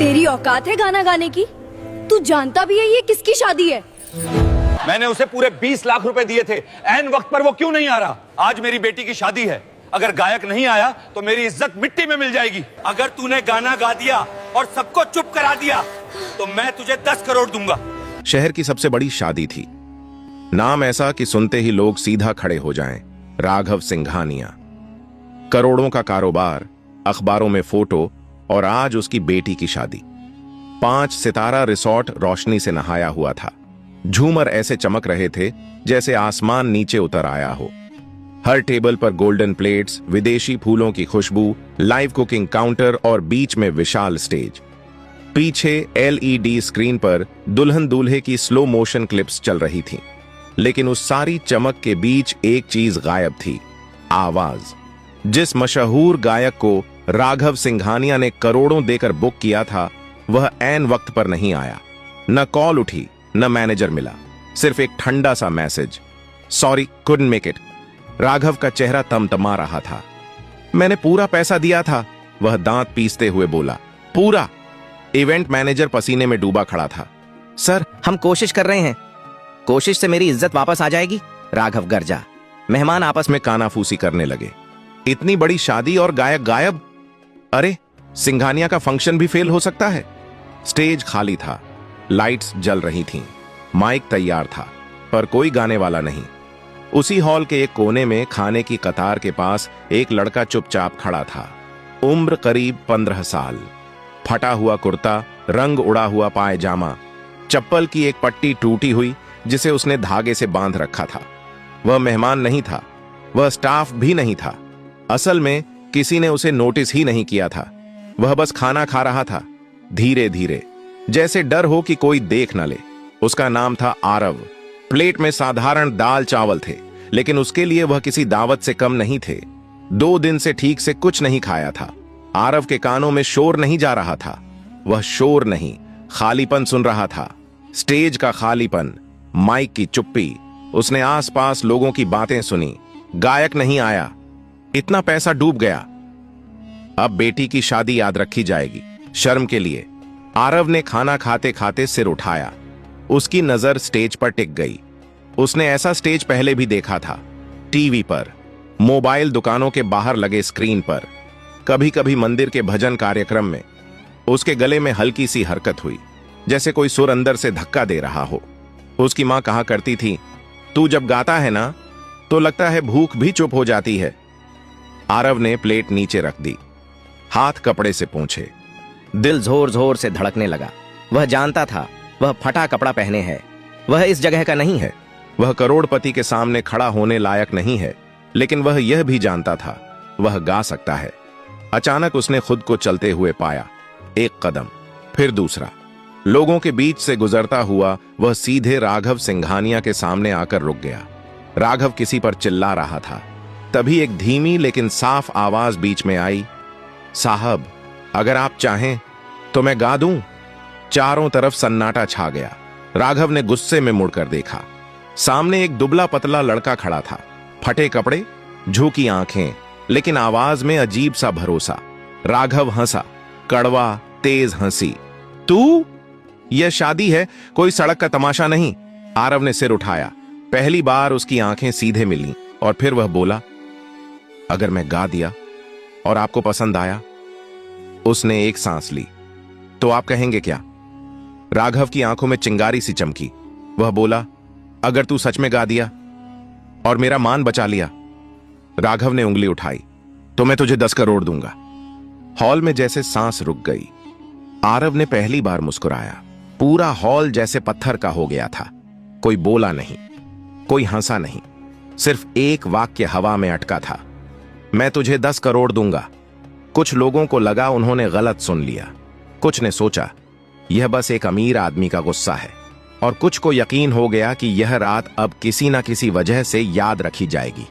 तेरी औकात है गाना गाने की? तू जानता भी है ये किसकी शादी है? मैंने उसे पूरे 20 लाख रुपए दिए थे, ऐन वक्त पर वो क्यों नहीं आ रहा? आज मेरी बेटी की शादी है, अगर गायक नहीं आया तो मेरी इज्जत मिट्टी में मिल जाएगी। अगर तूने गाना गा दिया और सबको चुप करा दिया तो मैं तुझे 10 करोड़ दूंगा। शहर की सबसे बड़ी शादी थी। नाम ऐसा कि सुनते ही लोग सीधा खड़े हो जाएं, राघव सिंघानिया। करोड़ों का कारोबार, अखबारों में फोटो, और आज उसकी बेटी की शादी। 5 सितारा रिसॉर्ट रोशनी से नहाया हुआ था। झूमर ऐसे चमक रहे थे जैसे आसमान नीचे उतर आया हो। हर टेबल पर गोल्डन प्लेट्स, विदेशी फूलों की खुशबू, लाइव कुकिंग काउंटर और बीच में विशाल स्टेज। पीछे एलईडी स्क्रीन पर दुल्हन दूल्हे की स्लो मोशन क्लिप्स चल रही थीं। लेकिन उस सारी चमक के बीच एक चीज गायब थी, आवाज। जिस मशहूर गायक को राघव सिंघानिया ने करोड़ों देकर बुक किया था, वह ऐन वक्त पर नहीं आया। न कॉल उठी, न मैनेजर मिला, सिर्फ एक ठंडा सा message, sorry couldn't make it. Raghav का चेहरा तमतमा रहा था। मैंने पूरा पैसा दिया था, वह दांत पीसते हुए बोला। पूरा? इवेंट मैनेजर पसीने में डूबा खड़ा था। सर, हम कोशिश कर रहे हैं, कोशिश से मेरी इज्जत वापस आ जाएगी। राघव गरजा। मेहमान आपस में कानाफूसी करने लगे। इतनी बड़ी शादी और गायक गायब? अरे, सिंघानिया का फंक्शन भी फेल हो सकता है। स्टेज खाली था, लाइट्स जल रही थीं, माइक तैयार था, पर कोई गाने वाला नहीं। उसी हॉल के एक कोने में खाने की कतार के पास एक लड़का चुपचाप खड़ा था। उम्र करीब 15 साल, फटा हुआ कुर्ता, रंग उड़ा हुआ पायजामा, चप्पल की एक पट्टी टूटी हुई जिसे उसने धागे से बांध रखा था। वह मेहमान नहीं था, वह स्टाफ भी नहीं था। असल में किसी ने उसे नोटिस ही नहीं किया था। वह बस खाना खा रहा था, धीरे धीरे, जैसे डर हो कि कोई देख न ले। उसका नाम था आरव। प्लेट में साधारण दाल चावल थे, लेकिन उसके लिए वह किसी दावत से कम नहीं थे। 2 दिन से ठीक से कुछ नहीं खाया था। आरव के कानों में शोर नहीं जा रहा था। वह शोर नहीं, खालीपन सुन रहा था। स्टेज का खालीपन, माइक की चुप्पी। उसने आसपास लोगों की बातें सुनी। गायक नहीं आया, इतना पैसा डूब गया। अब बेटी की शादी याद रखी जाएगी, शर्म के लिए। आरव ने खाना खाते खाते सिर उठाया। उसकी नजर स्टेज पर टिक गई। उसने ऐसा स्टेज पहले भी देखा था, टीवी पर, मोबाइल दुकानों के बाहर लगे स्क्रीन पर, कभी कभी मंदिर के भजन कार्यक्रम में। उसके गले में हल्की सी हरकत हुई, जैसे कोई सुर अंदर से धक्का दे रहा हो। उसकी मां कहा करती थी, तू जब गाता है ना तो लगता है भूख भी चुप हो जाती है। आरव ने प्लेट नीचे रख दी, हाथ कपड़े से पोंछे। दिल जोर जोर से धड़कने लगा। वह जानता था वह फटा कपड़ा पहने है, वह इस जगह का नहीं है। वह करोड़पति के सामने खड़ा होने लायक नहीं है, लेकिन वह यह भी जानता था वह गा सकता है। अचानक उसने खुद को चलते हुए पाया। एक कदम, फिर दूसरा। लोगों के बीच से गुजरता हुआ वह सीधे राघव सिंघानिया के सामने आकर रुक गया। राघव किसी पर चिल्ला रहा था। तभी एक धीमी लेकिन साफ आवाज बीच में आई, साहब, अगर आप चाहें तो मैं गा दूं। चारों तरफ सन्नाटा छा गया। राघव ने गुस्से में मुड़कर देखा। सामने एक दुबला पतला लड़का खड़ा था, फटे कपड़े, झुकी आंखें, लेकिन आवाज में अजीब सा भरोसा। राघव हंसा, कड़वा तेज हंसी। तू? यह शादी है, कोई सड़क का तमाशा नहीं। आरव ने सिर उठाया। पहली बार उसकी आंखें सीधे मिलीं और फिर वह बोला, अगर मैं गा दिया और आपको पसंद आया? उसने एक सांस ली। तो आप कहेंगे क्या? राघव की आंखों में चिंगारी सी चमकी। वह बोला, अगर तू सच में गा दिया और मेरा मान बचा लिया। राघव ने उंगली उठाई, तो मैं तुझे 10 करोड़ दूंगा। हॉल में जैसे सांस रुक गई। आरव ने पहली बार मुस्कुराया। पूरा हॉल जैसे पत्थर का हो गया था। कोई बोला नहीं, कोई हंसा नहीं, सिर्फ एक वाक्य हवा में अटका था, मैं तुझे 10 करोड़ दूंगा। कुछ लोगों को लगा उन्होंने गलत सुन लिया। कुछ ने सोचा यह बस एक अमीर आदमी का गुस्सा है, और कुछ को यकीन हो गया कि यह रात अब किसी न किसी वजह से याद रखी जाएगी।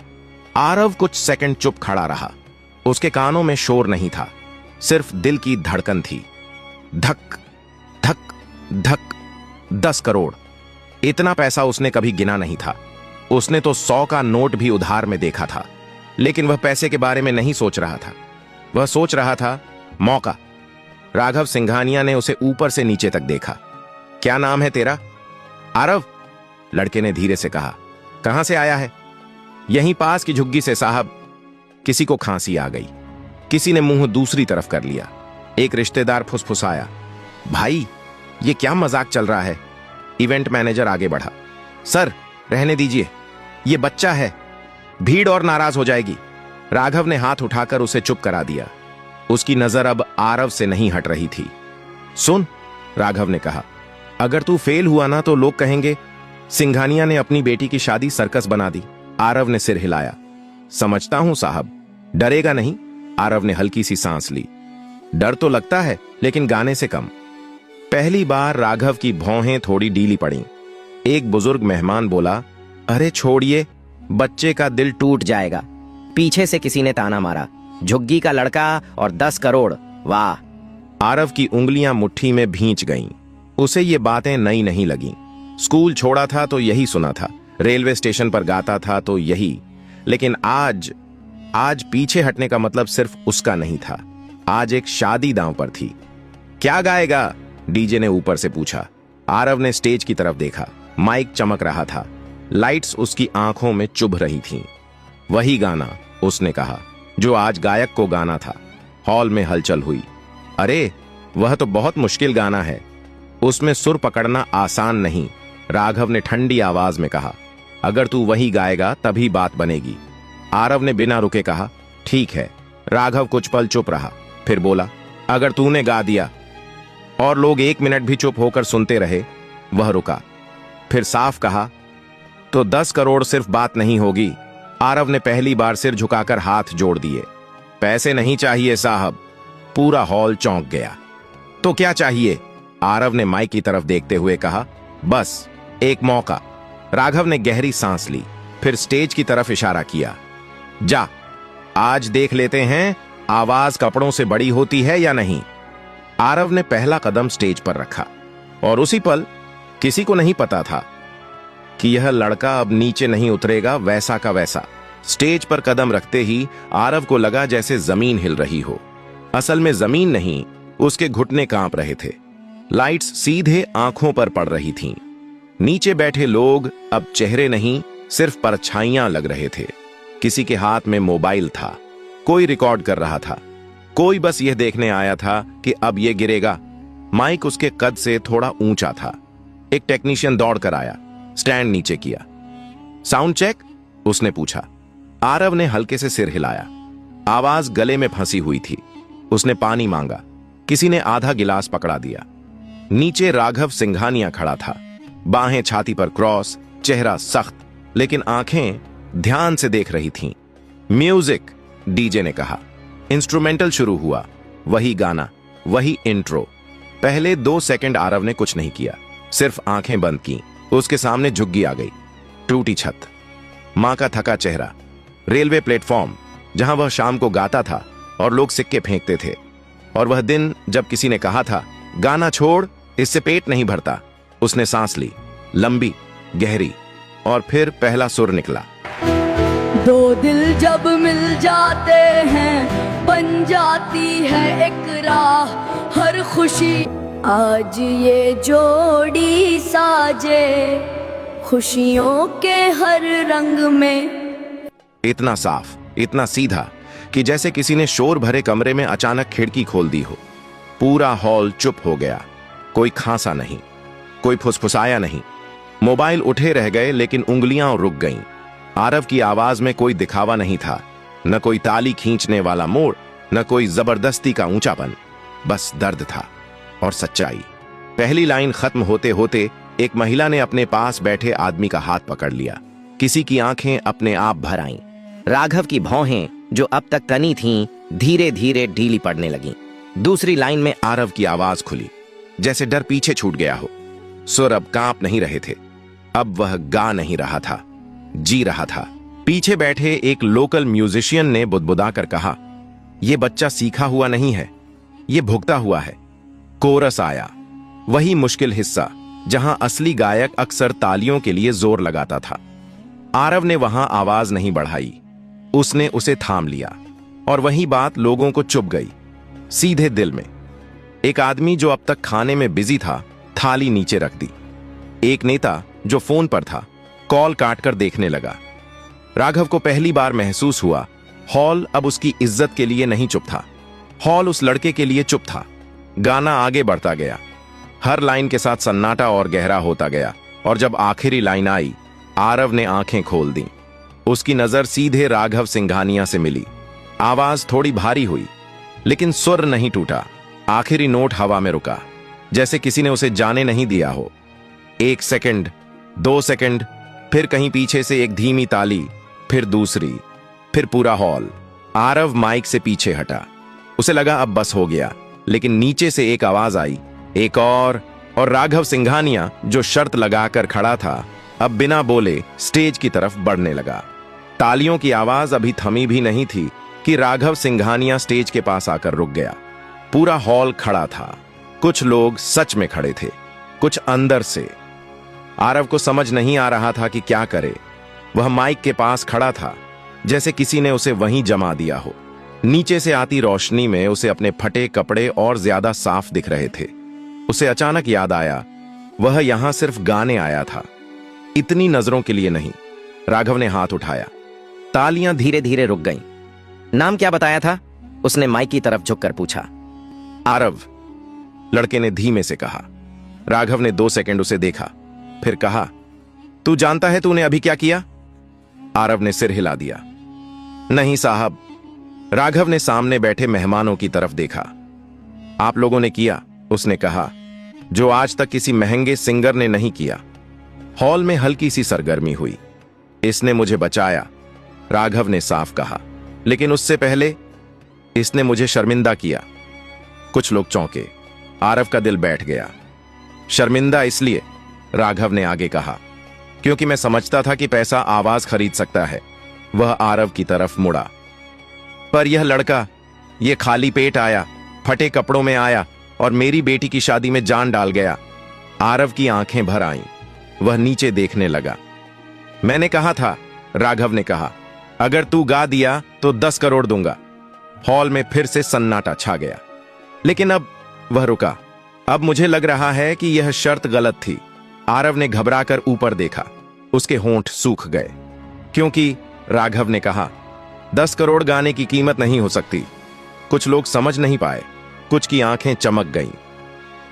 आरव कुछ सेकंड चुप खड़ा रहा। उसके कानों में शोर नहीं था, सिर्फ दिल की धड़कन थी। धक धक धक। 10 करोड़, इतना पैसा उसने कभी गिना नहीं था। उसने तो 100 का नोट भी उधार में देखा था, लेकिन वह पैसे के बारे में नहीं सोच रहा था। वह सोच रहा था मौका। राघव सिंघानिया ने उसे ऊपर से नीचे तक देखा। क्या नाम है तेरा? आरव, लड़के ने धीरे से कहा। कहां से आया है? यहीं पास की झुग्गी से साहब। किसी को खांसी आ गई। किसी ने मुंह दूसरी तरफ कर लिया। एक रिश्तेदार फुसफुसाया, भाई ये क्या मजाक चल रहा है? इवेंट मैनेजर आगे बढ़ा, सर रहने दीजिए, ये बच्चा है, भीड़ और नाराज हो जाएगी। राघव ने हाथ उठाकर उसे चुप करा दिया। उसकी नजर अब आरव से नहीं हट रही थी। सुन, राघव ने कहा, अगर तू फेल हुआ ना तो लोग कहेंगे सिंघानिया ने अपनी बेटी की शादी सर्कस बना दी। आरव ने सिर हिलाया। समझता हूं साहब, डरेगा नहीं? आरव ने हल्की सी सांस ली। डर तो लगता है लेकिन गाने से कम। पहली बार राघव की भौहें थोड़ी ढीली पड़ी। एक बुजुर्ग मेहमान बोला, अरे छोड़िए, बच्चे का दिल टूट जाएगा। पीछे से किसी ने ताना मारा, झुग्गी का लड़का और 10 करोड़, वाह। आरव की उंगलियां मुट्ठी में भींच गईं। उसे ये बातें नई नहीं लगीं। स्कूल छोड़ा था तो यही सुना था, रेलवे स्टेशन पर गाता था तो यही। लेकिन आज पीछे हटने का मतलब सिर्फ उसका नहीं था। आज एक शादी दांव पर थी। क्या गाएगा? डीजे ने ऊपर से पूछा। आरव ने स्टेज की तरफ देखा। माइक चमक रहा था। लाइट्स उसकी आंखों में चुभ रही थीं। वही गाना, उसने कहा, जो आज गायक को गाना था। हॉल में हलचल हुई। अरे वह तो बहुत मुश्किल गाना है, उसमें सुर पकड़ना आसान नहीं। राघव ने ठंडी आवाज में कहा, अगर तू वही गाएगा तभी बात बनेगी। आरव ने बिना रुके कहा, ठीक है। राघव कुछ पल चुप रहा, फिर बोला, अगर तूने गा दिया। और लोग 1 मिनट भी चुप होकर सुनते रहे। वह रुका, फिर साफ कहा, तो 10 करोड़ सिर्फ बात नहीं होगी। आरव ने पहली बार सिर झुकाकर हाथ जोड़ दिए। पैसे नहीं चाहिए साहब। पूरा हॉल चौंक गया। तो क्या चाहिए? आरव ने माइक की तरफ देखते हुए कहा, बस एक मौका। राघव ने गहरी सांस ली, फिर स्टेज की तरफ इशारा किया, जा, आज देख लेते हैं आवाज कपड़ों से बड़ी होती है या नहीं। आरव ने पहला कदम स्टेज पर रखा और उसी पल किसी को नहीं पता था कि यह लड़का अब नीचे नहीं उतरेगा, वैसा का वैसा। स्टेज पर कदम रखते ही आरव को लगा जैसे जमीन हिल रही हो। असल में जमीन नहीं, उसके घुटने कांप रहे थे। लाइट्स सीधे आंखों पर पड़ रही थीं। नीचे बैठे लोग अब चेहरे नहीं, सिर्फ परछाइयां लग रहे थे। किसी के हाथ में मोबाइल था, कोई रिकॉर्ड कर रहा था, कोई बस यह देखने आया था कि अब यह गिरेगा। माइक उसके कद से थोड़ा ऊंचा था। एक टेक्नीशियन दौड़कर आया, स्टैंड नीचे किया। Sound check? उसने पूछा। आरव ने हल्के से सिर हिलाया। आवाज गले में फंसी हुई थी। उसने पानी मांगा। किसी ने आधा गिलास पकड़ा दिया। नीचे राघव सिंघानिया खड़ा था, बाहें छाती पर क्रॉस, चेहरा सख्त, लेकिन आंखें ध्यान से देख रही थीं। म्यूजिक, डीजे ने कहा। इंस्ट्रूमेंटल शुरू हुआ। वही गाना, वही इंट्रो। पहले 2 सेकंड आरव ने कुछ नहीं किया, सिर्फ आंखें बंद की। उसके सामने झुग्गी आ गई। टूटी छत, मां का थका चेहरा, रेलवे प्लेटफॉर्म जहां वह शाम को गाता था और लोग सिक्के फेंकते थे, और वह दिन जब किसी ने कहा था, गाना छोड़, इससे पेट नहीं भरता। उसने सांस ली, लंबी, गहरी, और फिर पहला सुर निकला। दो दिल जब मिल जाते हैं बन जाती है एक राह, हर खुशी आज ये जोड़ी साजे, खुशियों के हर रंग में। इतना साफ, इतना सीधा कि जैसे किसी ने शोर भरे कमरे में अचानक खिड़की खोल दी हो। पूरा हॉल चुप हो गया। कोई खांसा नहीं, कोई फुसफुसाया नहीं। मोबाइल उठे रह गए लेकिन उंगलियां रुक गईं। आरव की आवाज में कोई दिखावा नहीं था, न कोई ताली खींचने वाला मोड़, न कोई जबरदस्ती का ऊंचापन, बस दर्द था और सच्चाई। पहली लाइन खत्म होते होते एक महिला ने अपने पास बैठे आदमी का हाथ पकड़ लिया। किसी की आंखें अपने आप भर आईं। राघव की भौहें जो अब तक तनी थीं, धीरे धीरे ढीली पड़ने लगीं। दूसरी लाइन में आरव की आवाज खुली, जैसे डर पीछे छूट गया हो। सुर अब कांप नहीं रहे थे। अब वह गा नहीं रहा था, जी रहा था। पीछे बैठे एक लोकल म्यूजिशियन ने बुदबुदाकर कहा, यह बच्चा सीखा हुआ नहीं है, यह भुगता हुआ है। कोरस आया, वही मुश्किल हिस्सा जहां असली गायक अक्सर तालियों के लिए जोर लगाता था। आरव ने वहां आवाज नहीं बढ़ाई, उसने उसे थाम लिया, और वही बात लोगों को चुभ गई, सीधे दिल में। एक आदमी जो अब तक खाने में बिजी था थाली नीचे रख दी। एक नेता जो फोन पर था कॉल काटकर देखने लगा। राघव को पहली बार महसूस हुआ हॉल अब उसकी इज्जत के लिए नहीं चुप था, हॉल उस लड़के के लिए चुप था। गाना आगे बढ़ता गया, हर लाइन के साथ सन्नाटा और गहरा होता गया, और जब आखिरी लाइन आई आरव ने आंखें खोल दी। उसकी नजर सीधे राघव सिंघानिया से मिली। आवाज थोड़ी भारी हुई लेकिन सुर नहीं टूटा। आखिरी नोट हवा में रुका, जैसे किसी ने उसे जाने नहीं दिया हो। 1 सेकंड, 2 सेकंड, फिर कहीं पीछे से एक धीमी ताली, फिर दूसरी, फिर पूरा हॉल। आरव माइक से पीछे हटा। उसे लगा अब बस हो गया, लेकिन नीचे से एक आवाज आई, एक और राघव सिंघानिया जो शर्त लगाकर खड़ा था अब बिना बोले स्टेज की तरफ बढ़ने लगा। तालियों की आवाज अभी थमी भी नहीं थी कि राघव सिंघानिया स्टेज के पास आकर रुक गया। पूरा हॉल खड़ा था। कुछ लोग सच में खड़े थे, कुछ अंदर से। आरव को समझ नहीं आ रहा था कि क्या करे। वह माइक के पास खड़ा था, जैसे किसी ने उसे वहीं जमा दिया हो। नीचे से आती रोशनी में उसे अपने फटे कपड़े और ज्यादा साफ दिख रहे थे। उसे अचानक याद आया वह यहां सिर्फ गाने आया था, इतनी नजरों के लिए नहीं। राघव ने हाथ उठाया। तालियां धीरे धीरे रुक गईं। नाम क्या बताया था? उसने माइक की तरफ झुककर पूछा। आरव, लड़के ने धीमे से कहा। राघव ने 2 सेकंड उसे देखा, फिर कहा, तू जानता है तूने अभी क्या किया? आरव ने सिर हिला दिया। नहीं साहब। राघव ने सामने बैठे मेहमानों की तरफ देखा। आप लोगों ने किया, उसने कहा, जो आज तक किसी महंगे सिंगर ने नहीं किया। हॉल में हल्की सी सरगर्मी हुई। इसने मुझे बचाया, राघव ने साफ कहा, लेकिन उससे पहले इसने मुझे शर्मिंदा किया। कुछ लोग चौंके। आरव का दिल बैठ गया। शर्मिंदा इसलिए, राघव ने आगे कहा, क्योंकि मैं समझता था कि पैसा आवाज खरीद सकता है। वह आरव की तरफ मुड़ा। पर यह लड़का, यह खाली पेट आया, फटे कपड़ों में आया और मेरी बेटी की शादी में जान डाल गया। आरव की आंखें भर आईं। वह नीचे देखने लगा। मैंने कहा था, राघव ने कहा, अगर तू गा दिया तो 10 करोड़ दूंगा। हॉल में फिर से सन्नाटा छा गया। लेकिन अब वह रुका। अब मुझे लग रहा है कि यह शर्त गलत थी। आरव ने घबराकर ऊपर देखा। उसके होंठ सूख गए, क्योंकि राघव ने कहा, 10 करोड़ गाने की कीमत नहीं हो सकती। कुछ लोग समझ नहीं पाए, कुछ की आंखें चमक गईं।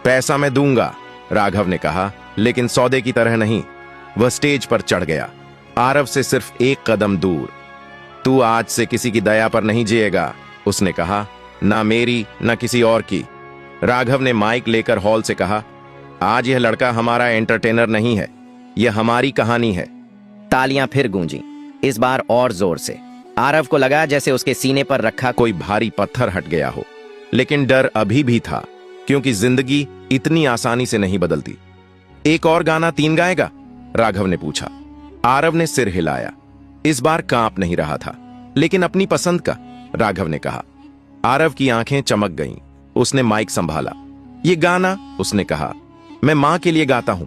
पैसा मैं दूंगा, राघव ने कहा, लेकिन सौदे की तरह नहीं। वह स्टेज पर चढ़ गया, आरव से सिर्फ 1 कदम दूर। तू आज से किसी की दया पर नहीं जिएगा, उसने कहा, ना मेरी ना किसी और की। राघव ने माइक लेकर हॉल से कहा, आज यह लड़का हमारा एंटरटेनर नहीं है, यह हमारी कहानी है। तालियां फिर गूंजी, इस बार और जोर से। आरव को लगा जैसे उसके सीने पर रखा कोई भारी पत्थर हट गया हो, लेकिन डर अभी भी था, क्योंकि जिंदगी इतनी आसानी से नहीं बदलती। एक और गाना 3 गाएगा? राघव ने पूछा। आरव ने सिर हिलाया। इस बार कांप नहीं रहा था, लेकिन अपनी पसंद का, राघव ने कहा। आरव की आंखें चमक गईं। उसने माइक संभाला। ये गाना, उसने कहा, मैं मां के लिए गाता हूं।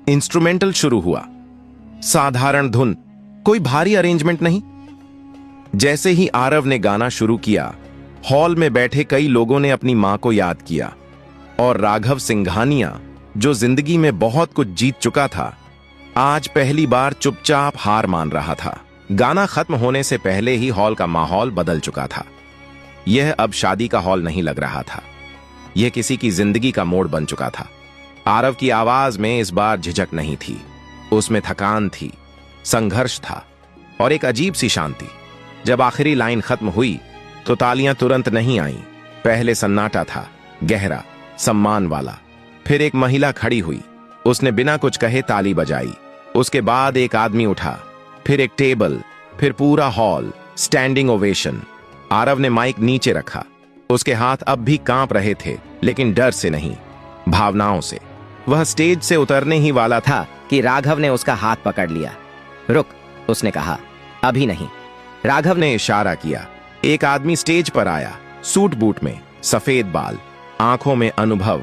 इंस्ट्रूमेंटल शुरू हुआ। साधारण धुन, कोई भारी अरेंजमेंट नहीं। जैसे ही आरव ने गाना शुरू किया, हॉल में बैठे कई लोगों ने अपनी मां को याद किया, और राघव सिंघानिया, जो जिंदगी में बहुत कुछ जीत चुका था, आज पहली बार चुपचाप हार मान रहा था। गाना खत्म होने से पहले ही हॉल का माहौल बदल चुका था। यह अब शादी का हॉल नहीं लग रहा था, यह किसी की जिंदगी का मोड़ बन चुका था। आरव की आवाज में इस बार झिझक नहीं थी, उसमें थकान थी, संघर्ष था और एक अजीब सी शांति। जब आखिरी लाइन खत्म हुई तो तालियां तुरंत नहीं आईं। पहले सन्नाटा था, गहरा, सम्मान वाला। फिर एक महिला खड़ी हुई, उसने बिना कुछ कहे ताली बजाई। उसके बाद एक आदमी उठा, फिर एक टेबल, फिर पूरा हॉल, स्टैंडिंग ओवेशन। आरव ने माइक नीचे रखा। उसके हाथ अब भी कांप रहे थे, लेकिन डर से नहीं, भावनाओं से। वह स्टेज से उतरने ही वाला था कि राघव ने उसका हाथ पकड़ लिया। रुक, उसने कहा, अभी नहीं। राघव ने इशारा किया। एक आदमी स्टेज पर आया, सूट बूट में, सफेद बाल, आंखों में अनुभव।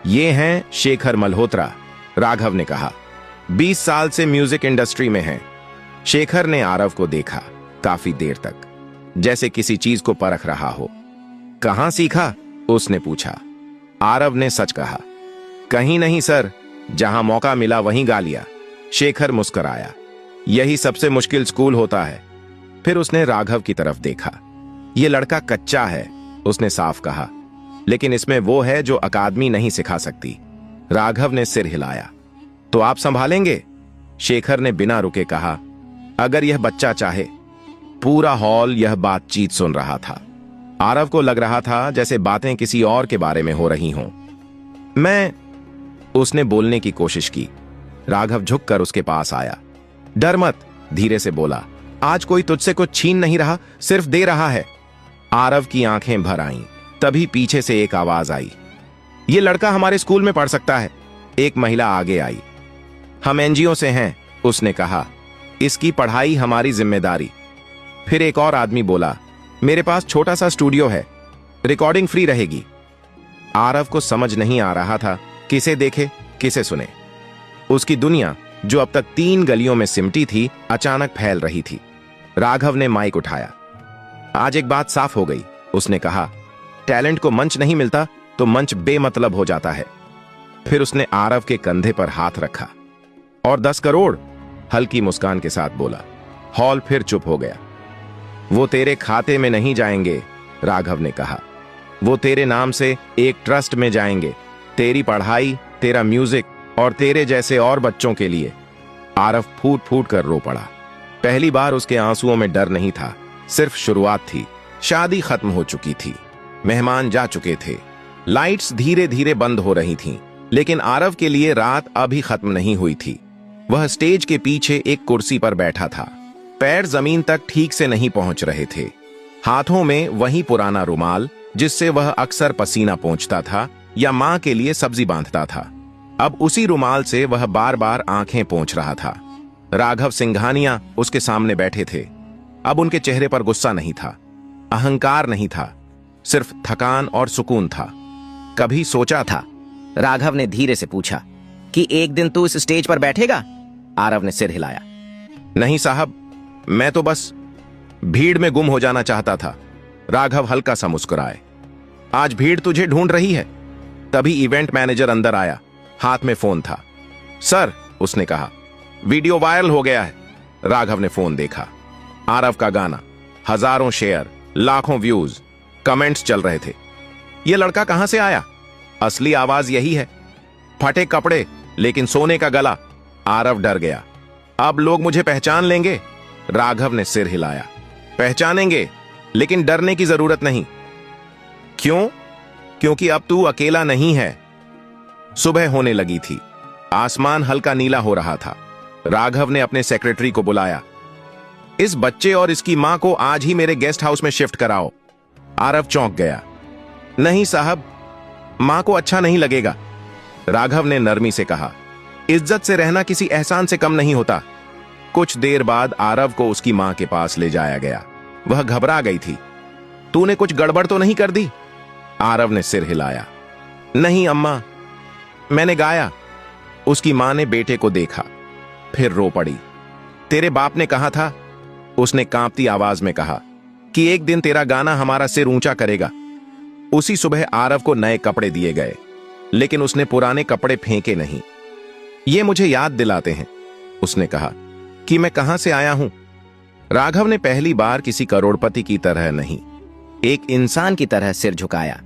ये हैं शेखर मल्होत्रा, राघव ने कहा। 20 साल से म्यूजिक इंडस्ट्री में हैं। शेखर ने आरव को देखा काफी देर तक, जैसे किसी चीज को परख रहा हो। कहां सीखा? उसने पूछा। आरव ने सच कहा। कहीं नहीं सर, जहां मौका मिला वहीं गा लिया। शेखर मुस्कुराया। यही सबसे मुश्किल स्कूल होता है। फिर उसने राघव की तरफ देखा। यह लड़का कच्चा है, उसने साफ कहा, लेकिन इसमें वो है जो अकादमी नहीं सिखा सकती। राघव ने सिर हिलाया। तो आप संभालेंगे? शेखर ने बिना रुके कहा, अगर यह बच्चा चाहे। पूरा हॉल यह बातचीत सुन रहा था। आरव को लग रहा था जैसे बातें किसी और के बारे में हो रही हों। उसने बोलने की कोशिश की। राघव झुककर उसके पास आया। डर मत, धीरे से बोला। आज कोई तुझसे कुछ छीन नहीं रहा, सिर्फ दे रहा है। आरव की आंखें भर आईं। तभी पीछे से एक आवाज आई। यह लड़का हमारे स्कूल में पढ़ सकता है। एक महिला आगे आई। हम एनजीओ से हैं, उसने कहा। इसकी पढ़ाई हमारी जिम्मेदारी। फिर एक और आदमी बोला, मेरे पास छोटा सा स्टूडियो है, रिकॉर्डिंग फ्री रहेगी। आरव को समझ नहीं आ रहा था किसे देखे किसे सुने। उसकी दुनिया जो अब तक 3 गलियों में सिमटी थी, अचानक फैल रही थी। राघव ने माइक उठाया। आज एक बात साफ हो गई, उसने कहा। टैलेंट को मंच नहीं मिलता तो मंच बेमतलब हो जाता है। फिर उसने आरव के कंधे पर हाथ रखा। और 10 करोड़, हल्की मुस्कान के साथ बोला। हॉल फिर चुप हो गया। वो तेरे खाते में नहीं जाएंगे, राघव ने कहा। वो तेरे नाम से एक ट्रस्ट में जाएंगे। तेरी पढ़ाई, तेरा म्यूजिक और तेरे जैसे और बच्चों के लिए। आरव फूट फूट कर रो पड़ा। पहली बार उसके आंसुओं में डर नहीं था, सिर्फ शुरुआत थी। शादी खत्म हो चुकी थी, मेहमान जा चुके थे, लाइट्स धीरे धीरे बंद हो रही थीं, लेकिन आरव के लिए रात अभी खत्म नहीं हुई थी। वह स्टेज के पीछे एक कुर्सी पर बैठा था। पैर जमीन तक ठीक से नहीं पहुंच रहे थे। हाथों में वही पुराना रुमाल जिससे वह अक्सर पसीना पोंछता था या मां के लिए सब्जी बांधता था। अब उसी रुमाल से वह बार बार आंखें पोंछ रहा था। राघव सिंघानिया उसके सामने बैठे थे। अब उनके चेहरे पर गुस्सा नहीं था, अहंकार नहीं था, सिर्फ थकान और सुकून था। कभी सोचा था, राघव ने धीरे से पूछा, कि एक दिन तू इस स्टेज पर बैठेगा? आरव ने सिर हिलाया। नहीं साहब, मैं तो बस भीड़ में गुम हो जाना चाहता था। राघव हल्का सा मुस्कुराए। आज भीड़ तुझे ढूंढ रही है। तभी इवेंट मैनेजर अंदर आया, हाथ में फोन था। सर, उसने कहा, वीडियो वायरल हो गया है। राघव ने फोन देखा। आरव का गाना, हजारों शेयर, लाखों व्यूज, कमेंट्स चल रहे थे। यह लड़का कहां से आया? असली आवाज यही है। फटे कपड़े लेकिन सोने का गला। आरव डर गया। अब लोग मुझे पहचान लेंगे। राघव ने सिर हिलाया। पहचानेंगे, लेकिन डरने की जरूरत नहीं। क्यों? क्योंकि अब तू अकेला नहीं है। सुबह होने लगी थी। आसमान हल्का नीला हो रहा था। राघव ने अपने सेक्रेटरी को बुलाया। इस बच्चे और इसकी मां को आज ही मेरे गेस्ट हाउस में शिफ्ट कराओ। आरव चौंक गया। नहीं साहब, मां को अच्छा नहीं लगेगा। राघव ने नरमी से कहा, इज्जत से रहना किसी एहसान से कम नहीं होता। कुछ देर बाद आरव को उसकी मां के पास ले जाया गया। वह घबरा गई थी। तूने कुछ गड़बड़ तो नहीं कर दी? आरव ने सिर हिलाया। नहीं अम्मा, मैंने गाया। उसकी मां ने बेटे को देखा, फिर रो पड़ी। तेरे बाप ने कहा था, उसने कांपती आवाज में कहा, कि एक दिन तेरा गाना हमारा सिर ऊंचा करेगा। उसी सुबह आरव को नए कपड़े दिए गए, लेकिन उसने पुराने कपड़े फेंके नहीं। ये मुझे याद दिलाते हैं, उसने कहा, कि मैं कहां से आया हूं। राघव ने पहली बार किसी करोड़पति की तरह नहीं, एक इंसान की तरह सिर झुकाया।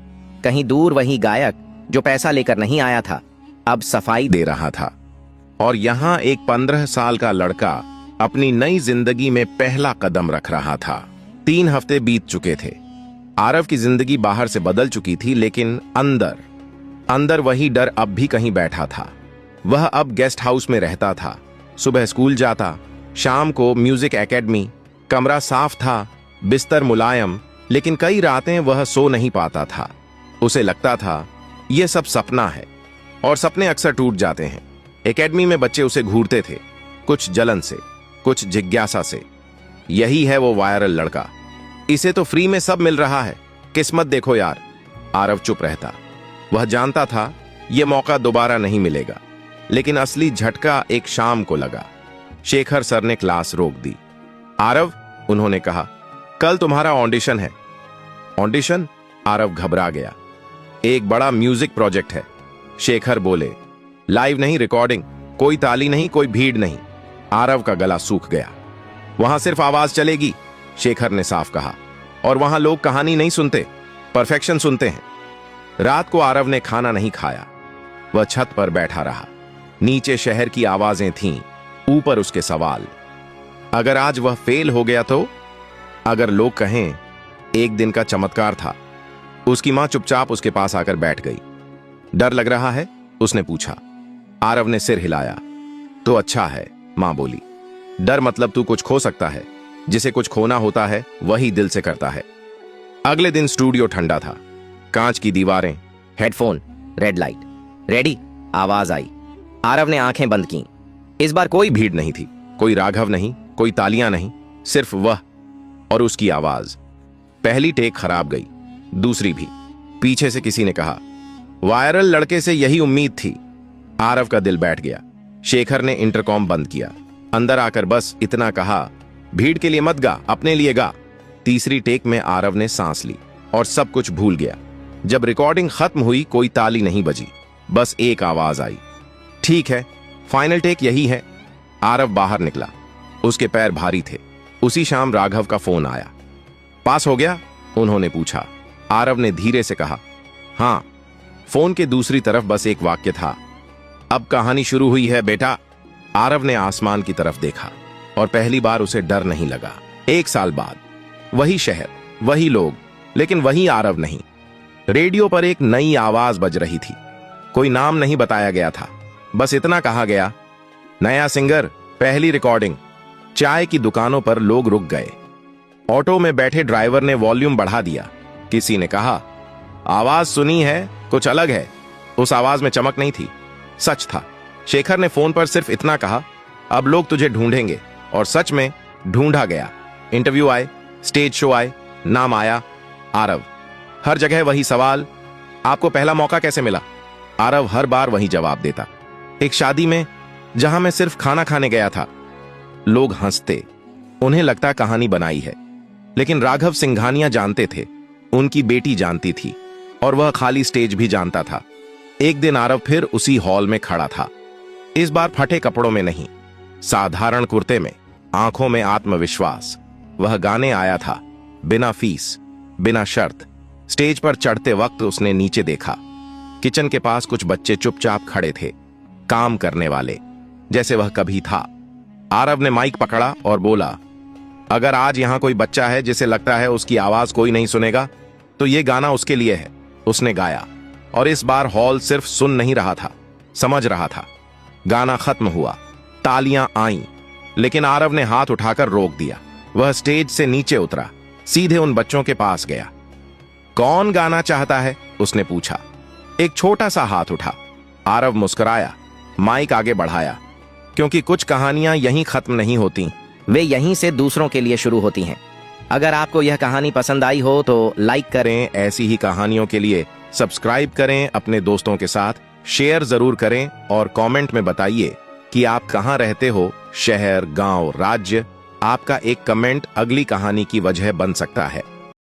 कहीं दूर वही गायक जो पैसा लेकर नहीं आया था, अब सफाई दे रहा था। और यहां एक 15 साल का लड़का अपनी नई जिंदगी में पहला कदम रख रहा था। 3 हफ्ते बीत चुके थे। आरव की जिंदगी बाहर से बदल चुकी थी, लेकिन अंदर वही डर अब भी कहीं बैठा था। वह अब गेस्ट हाउस में रहता था। सुबह स्कूल जाता, शाम को म्यूजिक एकेडमी। कमरा साफ था, बिस्तर मुलायम, लेकिन कई रातें वह सो नहीं पाता था। उसे लगता था यह सब सपना है, और सपने अक्सर टूट जाते हैं। एकेडमी में बच्चे उसे घूरते थे, कुछ जलन से, कुछ जिज्ञासा से। यही है वो वायरल लड़का। इसे तो फ्री में सब मिल रहा है, किस्मत देखो यार। आरव चुप रहता। वह जानता था यह मौका दोबारा नहीं मिलेगा, लेकिन असली झटका एक शाम को लगा। शेखर सर ने क्लास रोक दी। आरव, उन्होंने कहा, कल तुम्हारा ऑडिशन है। ऑडिशन? आरव घबरा गया। एक बड़ा म्यूजिक प्रोजेक्ट है। शेखर बोले, लाइव नहीं, रिकॉर्डिंग, कोई ताली नहीं, कोई भीड़ नहीं। आरव का गला सूख गया। वहां सिर्फ आवाज चलेगी, शेखर ने साफ कहा, और वहां लोग कहानी नहीं सुनते, परफेक्शन सुनते हैं। रात को आरव ने खाना नहीं खाया। वह छत पर बैठा रहा। नीचे शहर की आवाजें थीं, ऊपर उसके सवाल। अगर आज वह फेल हो गया तो? अगर लोग कहें एक दिन का चमत्कार था? उसकी मां चुपचाप उसके पास आकर बैठ गई। डर लग रहा है? उसने पूछा। आरव ने सिर हिलाया। तो अच्छा है, मां बोली। डर मतलब तू कुछ खो सकता है। जिसे कुछ खोना होता है वही दिल से करता है। अगले दिन स्टूडियो ठंडा था। कांच की दीवारें, हेडफोन, रेड लाइट, रेडी। आवाज आई। आरव ने आंखें बंद की। इस बार कोई भीड़ नहीं थी, कोई राघव नहीं, कोई तालियां नहीं, सिर्फ वह और उसकी आवाज। पहली टेक खराब गई, दूसरी भी। पीछे से किसी ने कहा, वायरल लड़के से यही उम्मीद थी। आरव का दिल बैठ गया। शेखर ने इंटरकॉम बंद किया। अंदर आकर बस इतना कहा, भीड़ के लिए मत गा, अपने लिए गा। तीसरी टेक में आरव ने सांस ली और सब कुछ भूल गया। जब रिकॉर्डिंग खत्म हुई, कोई ताली नहीं बजी, बस एक आवाज आई, ठीक है, फाइनल टेक यही है। आरव बाहर निकला। उसके पैर भारी थे। उसी शाम राघव का फोन आया। पास हो गया? उन्होंने पूछा। आरव ने धीरे से कहा, हां। फोन के दूसरी तरफ बस एक वाक्य था, अब कहानी शुरू हुई है बेटा। आरव ने आसमान की तरफ देखा और पहली बार उसे डर नहीं लगा। 1 साल बाद वही शहर, वही लोग, लेकिन वही आरव नहीं। रेडियो पर एक नई आवाज बज रही थी। कोई नाम नहीं बताया गया था, बस इतना कहा गया, नया सिंगर, पहली रिकॉर्डिंग। चाय की दुकानों पर लोग रुक गए। ऑटो में बैठे ड्राइवर ने वॉल्यूम बढ़ा दिया। किसी ने कहा, आवाज सुनी है, कुछ अलग है। उस आवाज में चमक नहीं थी, सच था। शेखर ने फोन पर सिर्फ इतना कहा, अब लोग तुझे ढूंढेंगे, और सच में ढूंढा गया। इंटरव्यू आए, स्टेज शो आए, नाम आया, आरव। हर जगह वही सवाल, आपको पहला मौका कैसे मिला? आरव हर बार वही जवाब देता, एक शादी में जहां मैं सिर्फ खाना खाने गया था। लोग हंसते, उन्हें लगता कहानी बनाई है। लेकिन राघव सिंघानिया जानते थे, उनकी बेटी जानती थी, और वह खाली स्टेज भी जानता था। एक दिन आरव फिर उसी हॉल में खड़ा था। इस बार फटे कपड़ों में नहीं, साधारण कुर्ते में, आंखों में आत्मविश्वास। वह गाने आया था, बिना फीस, बिना शर्त। स्टेज पर चढ़ते वक्त उसने नीचे देखा। किचन के पास कुछ बच्चे चुपचाप खड़े थे, काम करने वाले, जैसे वह कभी था। आरव ने माइक पकड़ा और बोला, अगर आज यहां कोई बच्चा है जिसे लगता है उसकी आवाज कोई नहीं सुनेगा, तो ये गाना उसके लिए है। उसने गाया, और इस बार हॉल सिर्फ सुन नहीं रहा था, समझ रहा था। गाना खत्म हुआ, तालियां आईं, लेकिन आरव ने हाथ उठाकर रोक दिया। वह स्टेज से नीचे उतरा, सीधे उन बच्चों के पास गया। कौन गाना चाहता है? उसने पूछा। एक छोटा सा हाथ उठा। आरव मुस्कुराया, माइक आगे बढ़ाया, क्योंकि कुछ कहानियां यहीं खत्म नहीं होती, वे यहीं से दूसरों के लिए शुरू होती हैं। अगर आपको यह कहानी पसंद आई हो तो लाइक करें। ऐसी ही कहानियों के लिए सब्सक्राइब करें, अपने दोस्तों के साथ शेयर जरूर करें, और कमेंट में बताइए कि आप कहां रहते हो, शहर, गांव, राज्य। आपका एक कमेंट अगली कहानी की वजह बन सकता है।